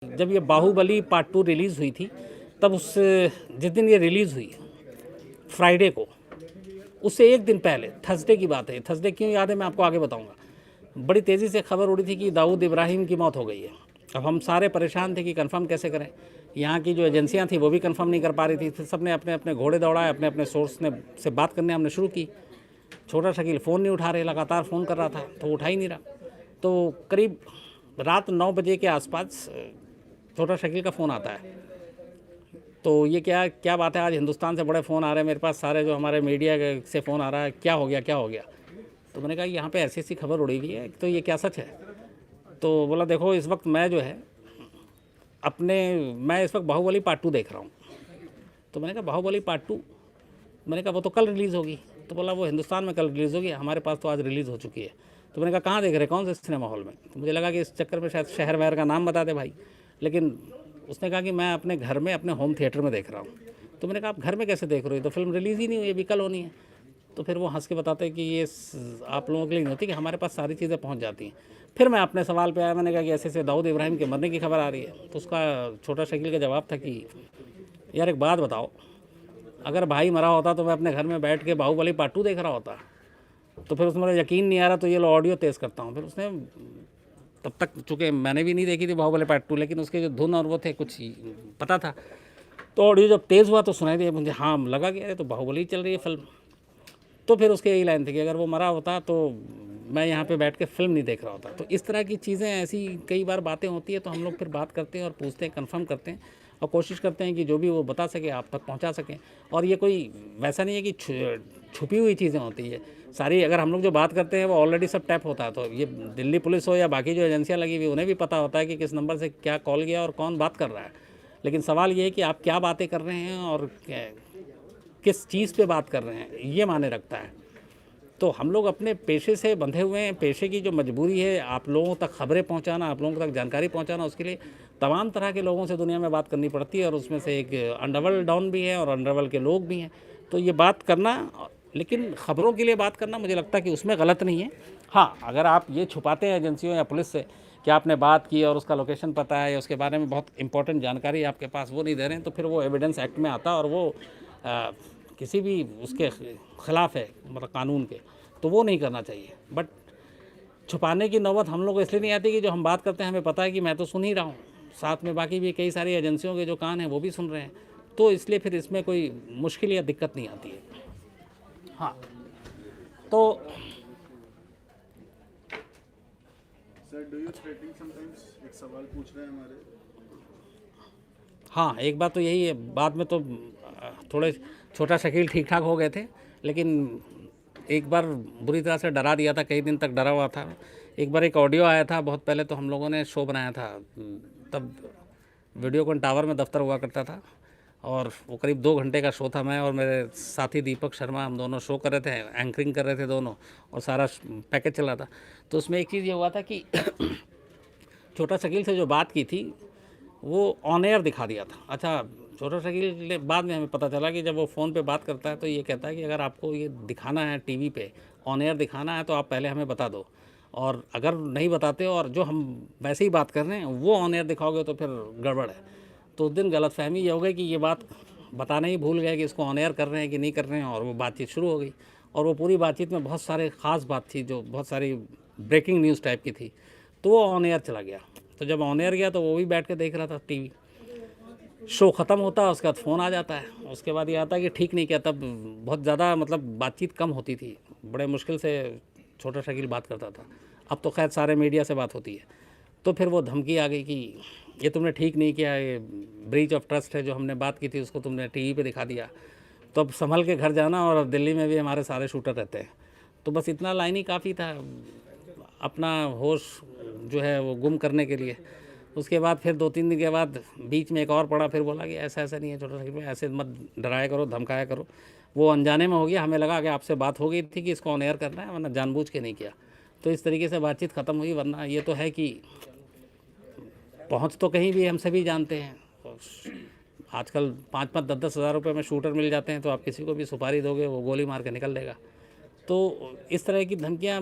जब ये Baahubali part 2 release हुई थी, तब उस जिस दिन ये रिलीज़ हुई फ्राइडे को, उससे एक दिन पहले थर्सडे की बात है। थर्सडे क्यों याद है मैं आपको आगे बताऊंगा। बड़ी तेज़ी से खबर उड़ी थी कि दाऊद इब्राहिम की मौत हो गई है। अब हम सारे परेशान थे कि कंफर्म कैसे करें। यहाँ की जो एजेंसियाँ थी वो भी कंफर्म नहीं कर पा रही थी। फिर सब ने अपने अपने घोड़े दौड़ाए, अपने अपने सोर्स ने से बात करने हमने शुरू की। छोटा शकील फ़ोन नहीं उठा रहे, लगातार फ़ोन कर रहा था तो उठा ही नहीं रहा। तो करीब रात 9 बजे के आसपास छोटा शकील का फ़ोन आता है। तो ये क्या क्या बात है, आज हिंदुस्तान से बड़े फ़ोन आ रहे हैं मेरे पास, सारे जो हमारे मीडिया से फ़ोन आ रहा है, क्या हो गया क्या हो गया। तो मैंने कहा यहाँ पे ऐसी ऐसी खबर उड़ी हुई है, तो ये क्या सच है। तो बोला देखो इस वक्त मैं जो है मैं इस वक्त बाहुबली पार्ट 2 देख रहा हूँ। तो मैंने कहा बाहुबली पार्ट 2, मैंने कहा वो तो कल रिलीज़ होगी। तो बोला वो हिंदुस्तान में कल रिलीज़ होगी, हमारे पास तो आज रिलीज़ हो चुकी है। तो मैंने कहा कहाँ देख रहे, कौन से सिनेमा हॉल में। तो मुझे लगा कि इस चक्कर में शायद शहर वहर का नाम बता दे भाई, लेकिन उसने कहा कि मैं अपने घर में अपने होम थिएटर में देख रहा हूँ। तो मैंने कहा आप घर में कैसे देख रहे हो, तो फिल्म रिलीज़ ही नहीं हुई, ये भी कल होनी है। तो फिर वो हंस के बताते हैं कि ये आप लोगों के लिए नहीं होती, कि हमारे पास सारी चीज़ें पहुंच जाती हैं। फिर मैं अपने सवाल पे आया, मैंने कहा कि ऐसे ऐसे दाऊद इब्राहिम के मरने की खबर आ रही है। तो उसका छोटा शकील का जवाब था कि यार एक बात बताओ, अगर भाई मरा होता तो मैं अपने घर में बैठ के बाहुबली पार्ट 2 देख रहा होता। तो फिर उसमें यकीन नहीं आ रहा, तो ये लो ऑडियो तेज़ करता हूँ। फिर उसने तब तक, चूँकि मैंने भी नहीं देखी थी बाहुबली पार्ट 2, लेकिन उसके जो धुन और वो थे कुछ पता था। तो ऑडियो जब तेज़ हुआ तो सुनाई दिया मुझे, हाँ लगा कि अरे तो बाहुबली चल रही है फिल्म। तो फिर उसके यही लाइन थी कि अगर वो मरा होता तो मैं यहाँ पे बैठ के फिल्म नहीं देख रहा होता। तो इस तरह की चीज़ें, ऐसी कई बार बातें होती है, तो हम लोग फिर बात करते हैं और पूछते हैं, कंफर्म करते हैं और कोशिश करते हैं कि जो भी वो बता सके आप तक पहुँचा सकें। और ये कोई वैसा नहीं है कि छुपी हुई चीज़ें होती है सारी। अगर हम लोग जो बात करते हैं वो ऑलरेडी सब टैप होता है। तो ये दिल्ली पुलिस हो या बाकी जो एजेंसियाँ लगी हुई, उन्हें भी पता होता है कि किस नंबर से क्या कॉल गया और कौन बात कर रहा है। लेकिन सवाल ये है कि आप क्या बातें कर रहे हैं और किस चीज़ पे बात कर रहे हैं, ये माने रखता है। तो हम लोग अपने पेशे से बंधे हुए हैं, पेशे की जो मजबूरी है आप लोगों तक खबरें पहुंचाना, आप लोगों तक जानकारी पहुंचाना, उसके लिए तमाम तरह के लोगों से दुनिया में बात करनी पड़ती है। और उसमें से एक अंडरवर्ल्ड डॉन भी है और अंडरवर्ल्ड के लोग भी हैं। तो ये बात करना, लेकिन ख़बरों के लिए बात करना, मुझे लगता है कि उसमें गलत नहीं है। हाँ, अगर आप ये छुपाते हैं एजेंसियों या पुलिस से कि आपने बात की और उसका लोकेशन पता है या उसके बारे में बहुत इंपॉर्टेंट जानकारी आपके पास वो नहीं दे रहे हैं, तो फिर वो एविडेंस एक्ट में आता है और वो किसी भी उसके ख़िलाफ़ है, मतलब कानून के। तो वो नहीं करना चाहिए। बट छुपाने की नौबत हम लोग को इसलिए नहीं आती कि जो हम बात करते हैं हमें पता है कि मैं तो सुन ही रहा हूँ, साथ में बाकी भी कई सारी एजेंसियों के जो कान हैं वो भी सुन रहे हैं। तो इसलिए फिर इसमें कोई मुश्किल या दिक्कत नहीं आती है। हाँ, तो sir do you threatening sometimes, एक सवाल पूछ रहे हैं हमारे। हाँ, एक बात तो यही है, बाद में तो थोड़े छोटा शकील ठीक ठाक हो गए थे, लेकिन एक बार बुरी तरह से डरा दिया था, कई दिन तक डरा हुआ था। एक बार एक ऑडियो आया था बहुत पहले, तो हम लोगों ने शो बनाया था, तब वीडियोकॉन टावर में दफ्तर हुआ करता था और वो करीब 2 घंटे का शो था। मैं और मेरे साथी दीपक शर्मा, हम दोनों शो कर रहे थे, एंकरिंग कर रहे थे दोनों, और सारा पैकेज चला था। तो उसमें एक चीज़ ये हुआ था कि छोटा शकील से जो बात की थी वो ऑन एयर दिखा दिया था। अच्छा, छोटा शकील बाद में हमें पता चला कि जब वो फ़ोन पे बात करता है तो ये कहता है कि अगर आपको ये दिखाना है टीवी पे, ऑन एयर दिखाना है, तो आप पहले हमें बता दो, और अगर नहीं बताते और जो हम वैसे ही बात कर रहे हैं वो ऑन एयर दिखाओगे तो फिर गड़बड़ है। तो उस दिन गलतफहमी ये हो गई कि ये बात बताना ही भूल गए कि इसको ऑन एयर कर रहे हैं कि नहीं कर रहे हैं, और वो बातचीत शुरू हो गई। और वो पूरी बातचीत में बहुत सारे ख़ास बात थी जो बहुत सारी ब्रेकिंग न्यूज़ टाइप की थी, तो वो ऑन एयर चला गया। तो जब ऑन एयर गया तो वो भी बैठ के देख रहा था टीवी। शो ख़त्म होता है, उसके बाद फ़ोन आ जाता है, उसके बाद ये आता है कि ठीक नहीं किया। तब बहुत ज़्यादा, मतलब बातचीत कम होती थी, बड़े मुश्किल से छोटा शकील बात करता था। अब तो खैर सारे मीडिया से बात होती है। तो फिर वो धमकी आ गई कि ये तुमने ठीक नहीं किया, ये ब्रीच ऑफ ट्रस्ट है, जो हमने बात की थी उसको तुमने टीवी पे दिखा दिया, तो अब संभल के घर जाना, और दिल्ली में भी हमारे सारे शूटर रहते हैं। तो बस इतना लाइन ही काफ़ी था अपना होश जो है वो गुम करने के लिए। उसके बाद फिर 2-3 दिन के बाद बीच में एक और पड़ा, फिर बोला कि ऐसा ऐसा नहीं है छोटा शकील भाई, ऐसे मत डराया करो, धमकाया करो। वो अनजाने में हो गया, हमें लगा कि आपसे बात हो गई थी कि इसको ऑन एयर करना है, वरना जानबूझ के नहीं किया। तो इस तरीके से बातचीत ख़त्म हुई, वरना ये तो है कि पहुंच तो कहीं भी हम सभी जानते हैं। आजकल 5-5, 10-10 हज़ार रुपये में शूटर मिल जाते हैं, तो आप किसी को भी सुपारी दोगे वो गोली मार के निकल देगा। तो इस तरह की धमकियाँ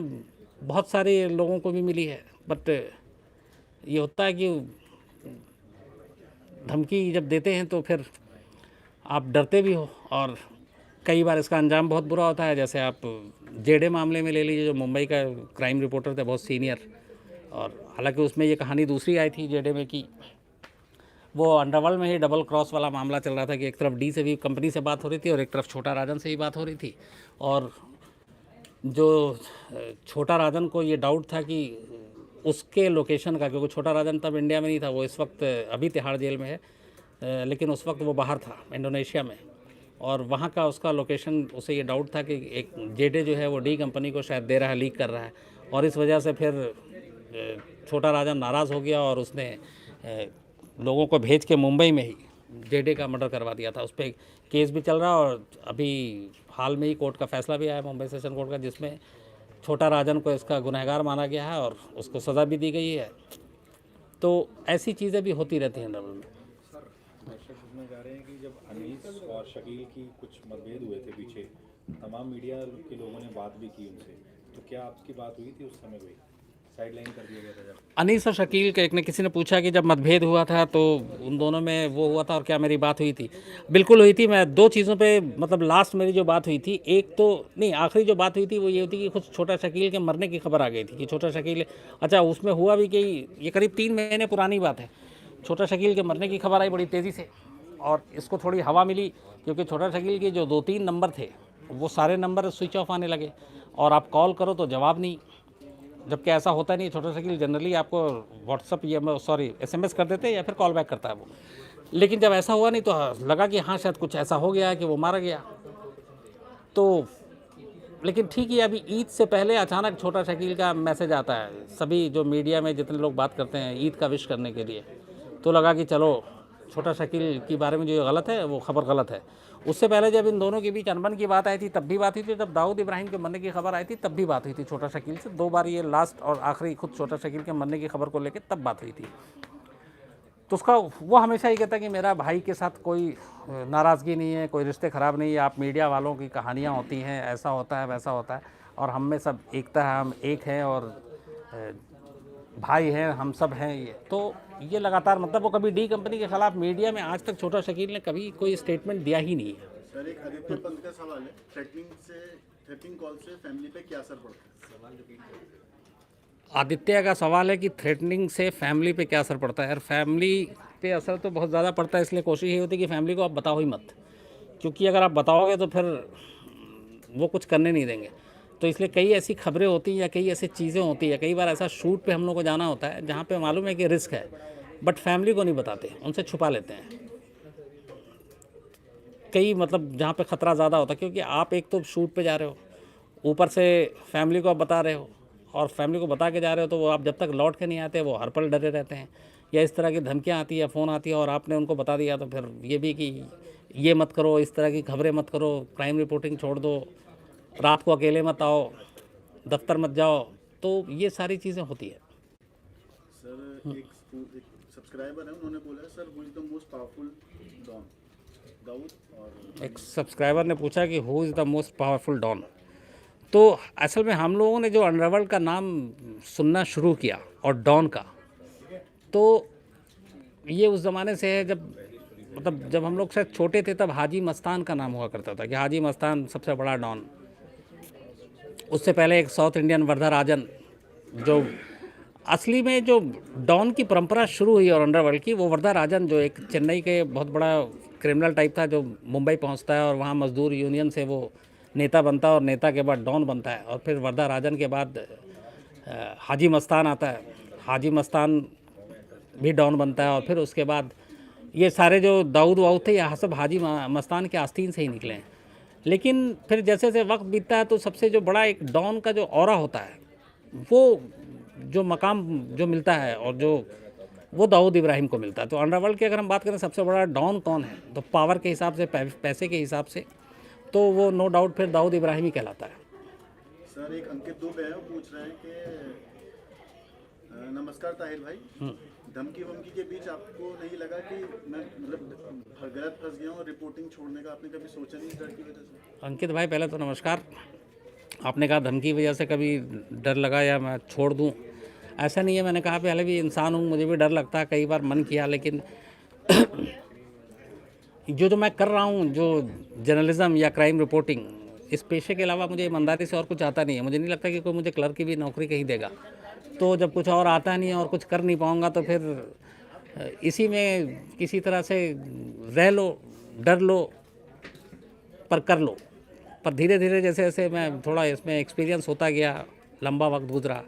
बहुत सारे लोगों को भी मिली है। बट ये होता है कि धमकी जब देते हैं तो फिर आप डरते भी हो, और कई बार इसका अंजाम बहुत बुरा होता है। जैसे आप जेडे मामले में ले लीजिए, जो मुंबई का क्राइम रिपोर्टर थे, बहुत सीनियर, और हालांकि उसमें ये कहानी दूसरी आई थी जेडे में कि वो अंडरवर्ल्ड में ही डबल क्रॉस वाला मामला चल रहा था कि एक तरफ डी से भी कंपनी से बात हो रही थी और एक तरफ छोटा राजन से ही बात हो रही थी। और जो छोटा राजन को ये डाउट था कि उसके लोकेशन का, क्योंकि छोटा राजन तब इंडिया में नहीं था, वो इस वक्त अभी तिहाड़ जेल में है, लेकिन उस वक्त वो बाहर था इंडोनेशिया में, और वहाँ का उसका लोकेशन, उसे ये डाउट था कि एक जेडे जो है वो डी कंपनी को शायद दे रहा है, लीक कर रहा है, और इस वजह से फिर छोटा राजन नाराज़ हो गया और उसने लोगों को भेज के मुंबई में ही जेडे का मर्डर करवा दिया था। उस पर केस भी चल रहा है और अभी हाल में ही कोर्ट का फैसला भी आया, मुंबई सेशन कोर्ट का, जिसमें छोटा राजन को इसका गुनहगार माना गया है और उसको सज़ा भी दी गई है। तो ऐसी चीज़ें भी होती रहती हैं डबल में। सर, दर्शक पूछना चाह रहे हैं कि जब अनीस और शकील की कुछ मतभेद हुए थे पीछे, तमाम मीडिया के लोगों ने बात भी की उनसे, तो क्या आपकी बात हुई थी उस समय? कोई साइडलाइन कर दिया गया था जब अनीस और शकील के किसी ने पूछा कि जब मतभेद हुआ था तो उन दोनों में वो हुआ था और क्या मेरी बात हुई थी? बिल्कुल हुई थी। मैं दो चीज़ों पे, मतलब लास्ट मेरी जो बात हुई थी, एक तो नहीं, आखिरी जो बात हुई थी वो ये होती कि कुछ छोटा शकील के मरने की खबर आ गई थी कि छोटा शकील, अच्छा उसमें हुआ भी कि ये करीब 3 महीने पुरानी बात है, छोटा शकील के मरने की खबर आई बड़ी तेज़ी से, और इसको थोड़ी हवा मिली क्योंकि छोटा शकील के जो 2-3 नंबर थे वो सारे नंबर स्विच ऑफ आने लगे, और आप कॉल करो तो जवाब नहीं, जबकि ऐसा होता नहीं। छोटा शकील जनरली आपको व्हाट्सअप या SMS कर देते हैं या फिर कॉल बैक करता है वो, लेकिन जब ऐसा हुआ नहीं तो लगा कि हाँ शायद कुछ ऐसा हो गया है कि वो मारा गया। तो लेकिन ठीक है, अभी ईद से पहले अचानक छोटा शकील का मैसेज आता है, सभी जो मीडिया में जितने लोग बात करते हैं ईद का विश करने के लिए, तो लगा कि चलो छोटा शकील के बारे में जो गलत है वो खबर गलत है। उससे पहले जब इन दोनों के बीच अनबन की बात आई थी तब भी बात हुई थी, जब दाऊद इब्राहिम के मरने की खबर आई थी तब भी बात हुई थी छोटा शकील से। 2 बार ये लास्ट और आखिरी खुद छोटा शकील के मरने की खबर को लेकर तब बात हुई थी। तो उसका वो हमेशा ही कहता है कि मेरा भाई के साथ कोई नाराज़गी नहीं है, कोई रिश्ते ख़राब नहीं है, आप मीडिया वालों की कहानियाँ होती हैं, ऐसा होता है वैसा होता है, और हम में सब एकता है, हम एक हैं और भाई हैं, हम सब हैं। ये तो ये लगातार, मतलब वो कभी डी कंपनी के खिलाफ मीडिया में आज तक छोटा शकील ने कभी कोई स्टेटमेंट दिया ही नहीं है। सर, एक आदित्य पंत का सवाल है, थ्रेटनिंग कॉल से फैमिली पे क्या असर पड़ता है? आदित्य का सवाल है कि थ्रेटनिंग से फैमिली पे क्या असर पड़ता है। यार फैमिली पे असर तो बहुत ज़्यादा पड़ता है, इसलिए कोशिश ये होती है कि फैमिली को आप बताओ ही मत, क्योंकि अगर आप बताओगे तो फिर वो कुछ करने नहीं देंगे। तो इसलिए कई ऐसी खबरें होती हैं या कई ऐसी चीज़ें होती हैं, कई बार ऐसा शूट पे हम लोग को जाना होता है जहाँ पे मालूम है कि रिस्क है, बट फैमिली को नहीं बताते, उनसे छुपा लेते हैं। कई मतलब जहाँ पे ख़तरा ज़्यादा होता है, क्योंकि आप एक तो शूट पे जा रहे हो, ऊपर से फैमिली को आप बता रहे हो, और फैमिली को बता के जा रहे हो तो वो आप जब तक लौट के नहीं आते वो हर पल डरे रहते हैं, या इस तरह की धमकियाँ आती है, फ़ोन आती है और आपने उनको बता दिया तो फिर ये भी कि ये मत करो, इस तरह की खबरें मत करो, क्राइम रिपोर्टिंग छोड़ दो, रात को अकेले मत आओ, दफ्तर मत जाओ, तो ये सारी चीज़ें होती है। सर, एक सब्सक्राइबर है, उन्होंने बोला sir, who is the most powerful don, Dawood? और एक सब्सक्राइबर ने पूछा कि who is the most powerful don. तो असल में हम लोगों ने जो अंडरवर्ल्ड का नाम सुनना शुरू किया और डॉन का, तो ये उस ज़माने से है जब, मतलब जब हम लोग शायद छोटे थे तब हाजी मस्तान का नाम हुआ करता था कि हाजी मस्तान सबसे बड़ा डॉन। उससे पहले एक साउथ इंडियन वर्धा राजन, जो असली में जो डॉन की परंपरा शुरू हुई और अंडरवर्ल्ड की, वो वर्धा राजन जो एक चेन्नई के बहुत बड़ा क्रिमिनल टाइप था, जो मुंबई पहुंचता है और वहाँ मजदूर यूनियन से वो नेता बनता है और नेता के बाद डॉन बनता है, और फिर वर्धा राजन के बाद हाजी मस्तान आता है, हाजी मस्तान भी डॉन बनता है, और फिर उसके बाद ये सारे जो दाऊद वाऊद थे यहाँ सब हाजी मस्तान के आस्तीन से ही निकले हैं। लेकिन फिर जैसे जैसे वक्त बीतता है तो सबसे जो बड़ा एक डॉन का जो ऑरा होता है, वो जो मकाम जो मिलता है और जो वो दाऊद इब्राहिम को मिलता है। तो अंडरवर्ल्ड की अगर हम बात करें सबसे बड़ा डॉन कौन है, तो पावर के हिसाब से, पैसे के हिसाब से, तो वो नो डाउट फिर दाऊद इब्राहिम ही कहलाता है। सर, एक अंकित दुबे है, वो पूछ रहे हैं कि नमस्कार ताहिर भाई, धमकी वमकी के बीच आपको नहीं लगा कि मैं मतलब गलत फंस गया हूँ, रिपोर्टिंग छोड़ने का आपने कभी सोचा नहीं इस डर की वजह से? अंकित भाई पहले तो नमस्कार। आपने कहा धमकी की वजह से कभी डर लगा या मैं छोड़ दूं, ऐसा नहीं है। मैंने कहा पहले भी इंसान हूं, मुझे भी डर लगता है, कई बार मन किया, लेकिन जो मैं कर रहा हूँ, जो जर्नलिज्म या क्राइम रिपोर्टिंग, इस पेशे के अलावा मुझे ईमानदारी से और कुछ आता नहीं है। मुझे नहीं लगता कि कोई मुझे क्लर्क की भी नौकरी कहीं देगा। तो जब कुछ और आता नहीं है और कुछ कर नहीं पाऊँगा तो फिर इसी में किसी तरह से रह लो, डर लो, पर कर लो। पर धीरे धीरे जैसे जैसे मैं थोड़ा इसमें एक्सपीरियंस होता गया, लंबा वक्त गुजरा,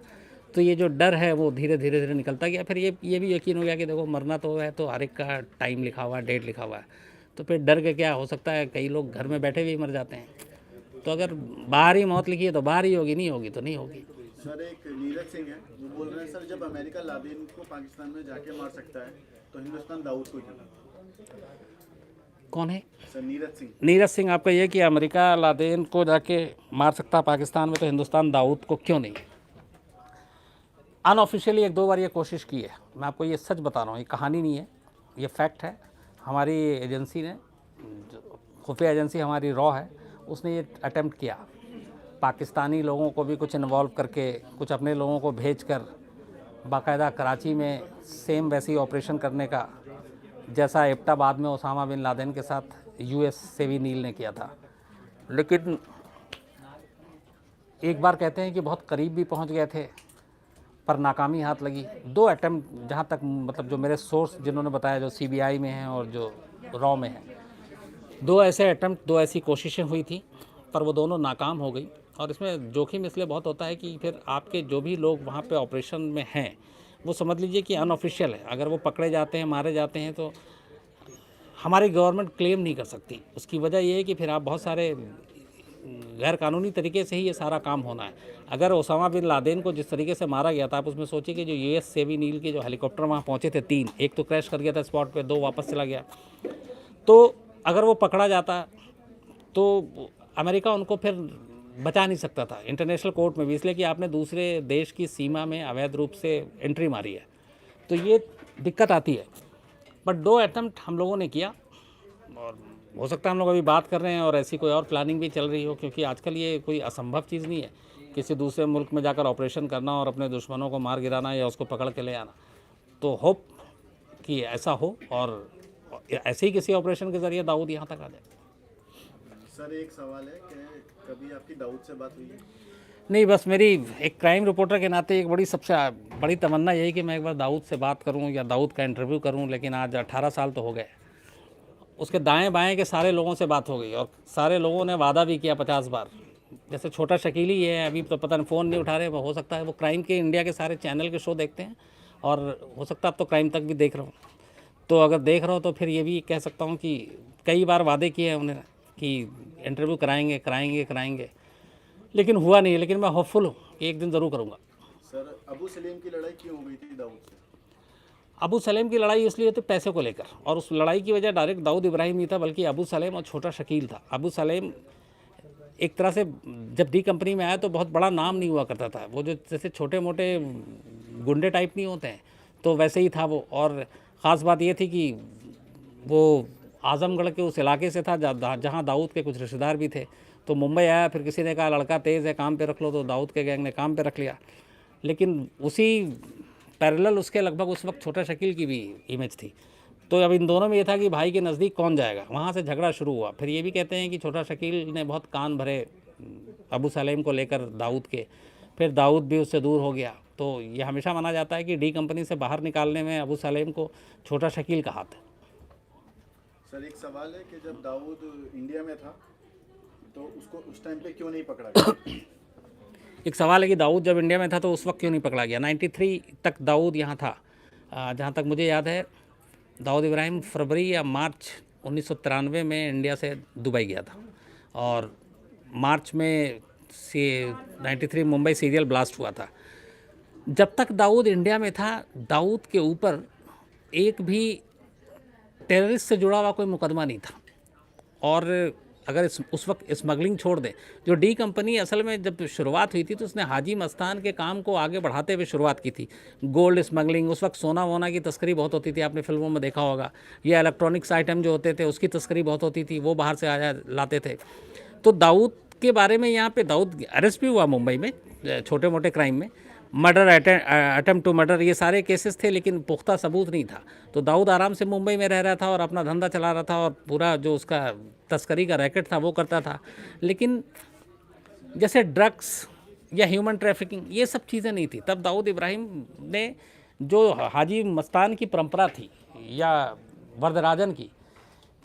तो ये जो डर है वो धीरे धीरे धीरे निकलता गया। फिर ये भी यकीन हो गया कि देखो मरना तो है, तो हर एक का टाइम लिखा हुआ है, डेट लिखा हुआ है। तो फिर डर के क्या हो सकता है, कई लोग घर में बैठे भी मर जाते हैं। तो अगर बाहर ही मौत लिखी है तो बाहर ही होगी, नहीं होगी तो नहीं होगी। सर एक नीरज सिंह है, वो बोल रहे हैं सर जब अमेरिका लादेन को पाकिस्तान में जाके मार सकता है तो हिंदुस्तान दाऊद को क्यों? कौन है? सर नीरज सिंह। नीरज सिंह आपका ये कि अमेरिका लादेन को जाके मार सकता है पाकिस्तान में, तो हिंदुस्तान दाऊद को क्यों नहीं? अनऑफिशियली एक दो बार ये कोशिश की है। मैं आपको ये सच बता रहा हूँ, ये कहानी नहीं है, ये फैक्ट है। हमारी एजेंसी ने, खुफिया एजेंसी हमारी रॉ है, उसने ये अटेम्प्ट किया। पाकिस्तानी लोगों को भी कुछ इन्वॉल्व करके, कुछ अपने लोगों को भेजकर बाकायदा कराची में सेम वैसी ऑपरेशन करने का, जैसा एबटाबाद में ओसामा बिन लादेन के साथ यूएस सेवी नील ने किया था। लेकिन एक बार कहते हैं कि बहुत करीब भी पहुंच गए थे, पर नाकामी हाथ लगी। दो अटेम्प्ट, जहाँ तक मतलब जो मेरे सोर्स जिन्होंने बताया, जो सीबीआई में हैं और जो रॉ में हैं, दो ऐसे अटेम्प्ट, दो ऐसी कोशिशें हुई थी, पर वो दोनों नाकाम हो गई। और इसमें जोखिम इसलिए बहुत होता है कि फिर आपके जो भी लोग वहाँ पे ऑपरेशन में हैं, वो समझ लीजिए कि अनऑफिशियल है। अगर वो पकड़े जाते हैं, मारे जाते हैं, तो हमारी गवर्नमेंट क्लेम नहीं कर सकती। उसकी वजह ये है कि फिर आप बहुत सारे गैर कानूनी तरीके से ही ये सारा काम होना है। अगर ओसामा बिन लादेन को जिस तरीके से मारा गया था, आप उसमें सोचिए कि जो यूएस सेवी नील के जो हेलीकॉप्टर वहाँ पहुँचे थे 3, एक तो क्रैश कर गया था स्पॉट पे, 2 वापस चला गया। तो अगर वो पकड़ा जाता तो अमेरिका उनको फिर बचा नहीं सकता था इंटरनेशनल कोर्ट में भी, इसलिए कि आपने दूसरे देश की सीमा में अवैध रूप से एंट्री मारी है। तो ये दिक्कत आती है। बट 2 अटेम्प्ट हम लोगों ने किया, और हो सकता है हम लोग अभी बात कर रहे हैं और ऐसी कोई और प्लानिंग भी चल रही हो, क्योंकि आजकल ये कोई असंभव चीज़ नहीं है किसी दूसरे मुल्क में जाकर ऑपरेशन करना और अपने दुश्मनों को मार गिराना या उसको पकड़ के ले आना। तो होप कि ऐसा हो और ऐसे ही किसी ऑपरेशन के ज़रिए दाऊद यहाँ तक आ जाए। सर एक सवाल है कि कभी आपकी दाऊद से बात हुई है? नहीं, बस मेरी एक क्राइम रिपोर्टर के नाते एक सबसे बड़ी तमन्ना यही कि मैं एक बार दाऊद से बात करूं या दाऊद का इंटरव्यू करूं। लेकिन आज 18 साल तो हो गए। उसके दाएं बाएं के सारे लोगों से बात हो गई और सारे लोगों ने वादा भी किया 50 बार। जैसे छोटा शकील ही है, अभी तो पता नहीं फ़ोन नहीं उठा रहे। हो सकता है वो क्राइम के इंडिया के सारे चैनल के शो देखते हैं, और हो सकता है अब तो क्राइम तक भी देख रहा हूँ। तो अगर देख रहा हो तो फिर ये भी कह सकता हूँ कि कई बार वादे किए हैं उन्होंने कि इंटरव्यू कराएंगे, लेकिन हुआ नहीं। लेकिन मैं होपफुल हूँ कि एक दिन ज़रूर करूँगा। सर अबू सलीम की लड़ाई क्यों हो गई थी दाऊद से? अबू सलेम की लड़ाई इसलिए तो पैसे को लेकर, और उस लड़ाई की वजह डायरेक्ट दाऊद इब्राहिम नहीं था, बल्कि अबू सलेम और छोटा शकील था। अबू सलेम एक तरह से जब डी कंपनी में आया तो बहुत बड़ा नाम नहीं हुआ करता था। वो जो जैसे छोटे मोटे गुंडे टाइप नहीं होते हैं, तो वैसे ही था वो। और ख़ास बात ये थी कि वो आज़मगढ़ के उस इलाके से था जहाँ दाऊद के कुछ रिश्तेदार भी थे। तो मुंबई आया, फिर किसी ने कहा लड़का तेज़ है, काम पे रख लो, तो दाऊद के गैंग ने काम पे रख लिया। लेकिन उसी पैरेलल उसके लगभग उस वक्त छोटा शकील की भी इमेज थी। तो अब इन दोनों में ये था कि भाई के नज़दीक कौन जाएगा, वहाँ से झगड़ा शुरू हुआ। फिर ये भी कहते हैं कि छोटा शकील ने बहुत कान भरे अबू सलेम को लेकर दाऊद के, फिर दाऊद भी उससे दूर हो गया। तो ये हमेशा माना जाता है कि डी कंपनी से बाहर निकालने में अबू सलेम को छोटा शकील का हाथ है। सर एक सवाल है कि जब दाऊद इंडिया में था तो उसको उस टाइम पे क्यों नहीं पकड़ा गया? एक सवाल है कि दाऊद जब इंडिया में था तो उस वक्त क्यों नहीं पकड़ा गया। 93 तक दाऊद यहाँ था। जहाँ तक मुझे याद है, दाऊद इब्राहिम फरवरी या मार्च 1993 में इंडिया से दुबई गया था, और मार्च में 93 मुंबई सीरियल ब्लास्ट हुआ था। जब तक दाऊद इंडिया में था, दाऊद के ऊपर एक भी टेररिस्ट से जुड़ा हुआ कोई मुकदमा नहीं था। और अगर उस वक्त स्मगलिंग छोड़ दें, जो डी कंपनी असल में जब शुरुआत हुई थी तो उसने हाजी मस्तान के काम को आगे बढ़ाते हुए शुरुआत की थी। गोल्ड स्मगलिंग, उस वक्त सोना वोना की तस्करी बहुत होती थी, आपने फिल्मों में देखा होगा। या इलेक्ट्रॉनिक्स आइटम जो होते थे उसकी तस्करी बहुत होती थी, वो बाहर से आया लाते थे। तो दाऊद के बारे में यहाँ पे दाऊद अरेस्ट भी हुआ मुंबई में छोटे मोटे क्राइम में, मर्डर, अटेम्प्ट टू मर्डर, ये सारे केसेस थे, लेकिन पुख्ता सबूत नहीं था। तो दाऊद आराम से मुंबई में रह रहा था और अपना धंधा चला रहा था और पूरा जो उसका तस्करी का रैकेट था वो करता था। लेकिन जैसे ड्रग्स या ह्यूमन ट्रैफिकिंग, ये सब चीज़ें नहीं थी। तब दाऊद इब्राहिम ने जो हाजी मस्तान की परंपरा थी या वरदराजन की,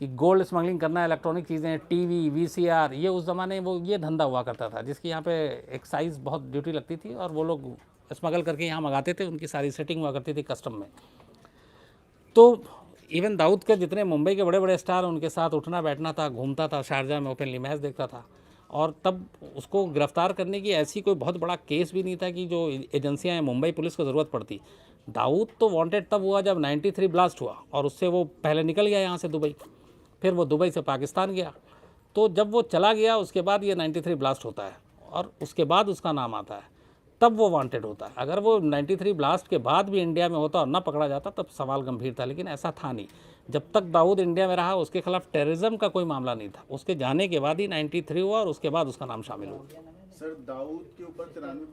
कि गोल्ड स्मगलिंग करना, इलेक्ट्रॉनिक चीज़ें, टीवी, वीसीआर, ये उस ज़माने वो ये धंधा हुआ करता था, जिसकी यहाँ पे एक्साइज बहुत ड्यूटी लगती थी और वो लोग स्मगल करके यहाँ मंगाते थे, उनकी सारी सेटिंग हुआ करती थी कस्टम में। तो इवन दाऊद के जितने मुंबई के बड़े बड़े स्टार, उनके साथ उठना बैठना था, घूमता था, शारजा में ओपनली मैच देखता था। और तब उसको गिरफ्तार करने की ऐसी कोई बहुत बड़ा केस भी नहीं था कि जो एजेंसियाँ हैं, मुंबई पुलिस को ज़रूरत पड़ती। दाऊद तो वांटेड तब हुआ जब 93 ब्लास्ट हुआ, और उससे वो पहले निकल गया यहाँ से दुबई, फिर वो दुबई से पाकिस्तान गया। तो जब वो चला गया उसके बाद ये 93 ब्लास्ट होता है और उसके बाद उसका नाम आता है, तब वो वांटेड होता है। अगर वो 93 ब्लास्ट के बाद भी इंडिया में होता और ना पकड़ा जाता तब सवाल गंभीर था, लेकिन ऐसा था नहीं। जब तक दाऊद इंडिया में रहा उसके खिलाफ टेररिज्म का कोई मामला नहीं था। उसके जाने के बाद ही 93 हुआ और उसके बाद उसका नाम शामिल हुआ। सर दाऊद के ऊपर 93